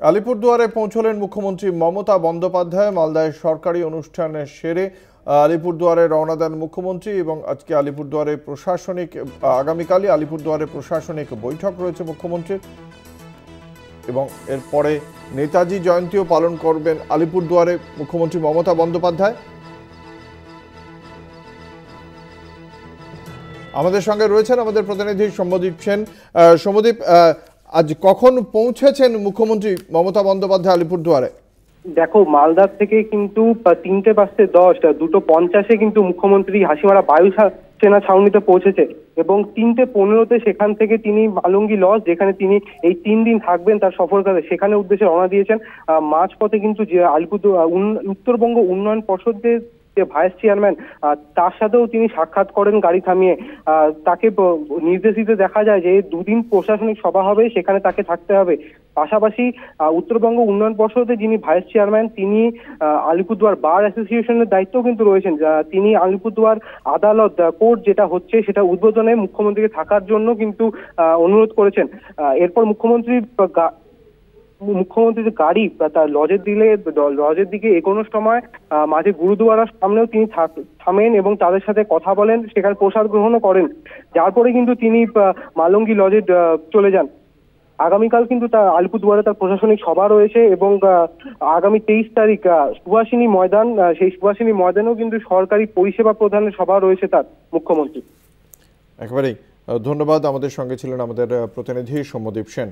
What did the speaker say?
আলিপুরদুয়ারে পৌঁছলেন মুখ্যমন্ত্রী মমতা বন্দ্যোপাধ্যায়। মালদায় সরকারি অনুষ্ঠান সেরে আলিপুরদুয়ারে রওনা দেন মুখ্যমন্ত্রী এবং আজকে আলিপুরদুয়ারে আগামীকালই আলিপুরদুয়ারে প্রশাসনিক বৈঠক রয়েছে মুখ্যমন্ত্রীর এবং এরপরে নেতাজি জয়ন্তীও পালন করবেন আলিপুরদুয়ারে মুখ্যমন্ত্রী মমতা বন্দ্যোপাধ্যায়। আমাদের সঙ্গে রয়েছেন আমাদের প্রতিনিধি সৌম্যদীপ সেন। সৌম্যদীপ, আজ কখন পৌঁছেছেন মুখ্যমন্ত্রী মমতা বন্দ্যোপাধ্যায় আলিপুরদুয়ারে? দেখো, মালদার থেকে কিন্তু 3:10 2:50 কিন্তু মুখ্যমন্ত্রী হাসিমারা বায়ু সেনা ছাউনিতে পৌঁছেছে এবং 3:15 সেখান থেকে তিনি মালঙ্গি লজ, যেখানে তিনি এই 3 দিন থাকবেন তার সফরকালে, সেখানে উদ্দেশ্যে রওনা দিয়েছেন। মাঝপথে কিন্তু যে আলিপুরদুয়ার উত্তরবঙ্গ উন্নয়ন পর্ষদের যে ভাইস চেয়ারম্যান, তার সাথেও তিনি সাক্ষাৎ করেন গাড়ি থামিয়ে। তাকে নির্দেশ দিতে দেখা যায় যে 2 দিন প্রশাসনিক সভা হবে, সেখানে তাকে থাকতে হবে। পাশাপাশি উত্তরবঙ্গ উন্নয়ন পর্ষদে যিনি ভাইস চেয়ারম্যান, তিনি আলিপুরদুয়ার বার অ্যাসোসিয়েশনের দায়িত্ব কিন্তু রয়েছেন। তিনি আলিপুরদুয়ার আদালত কোর্ট যেটা হচ্ছে সেটা উদ্বোধনে মুখ্যমন্ত্রীকে থাকার জন্য কিন্তু অনুরোধ করেছেন। এরপর মুখ্যমন্ত্রীর যে গাড়ি তার লজের দিকে এগোনোর সময় মাঝে গুরুদুয়ারার সামনেও তিনি থামেন এবং তাদের সাথে কথা বলেন, সেখানে প্রসাদ গ্রহণও করেন। যার পরে কিন্তু তিনি মালঙ্গি লজে চলে যান। আগামীকাল কিন্তু আলিপুরদুয়ারে তার প্রশাসনিক সভা রয়েছে এবং আগামী 23 তারিখ সুভাষিনী ময়দান, সেই সুভাষিনী ময়দানেও কিন্তু সরকারি পরিষেবা প্রদানের সভা রয়েছে তার মুখ্যমন্ত্রী। একেবারেই ধন্যবাদ। আমাদের সঙ্গে ছিলেন আমাদের প্রতিনিধি সৌম্যদীপ সেন।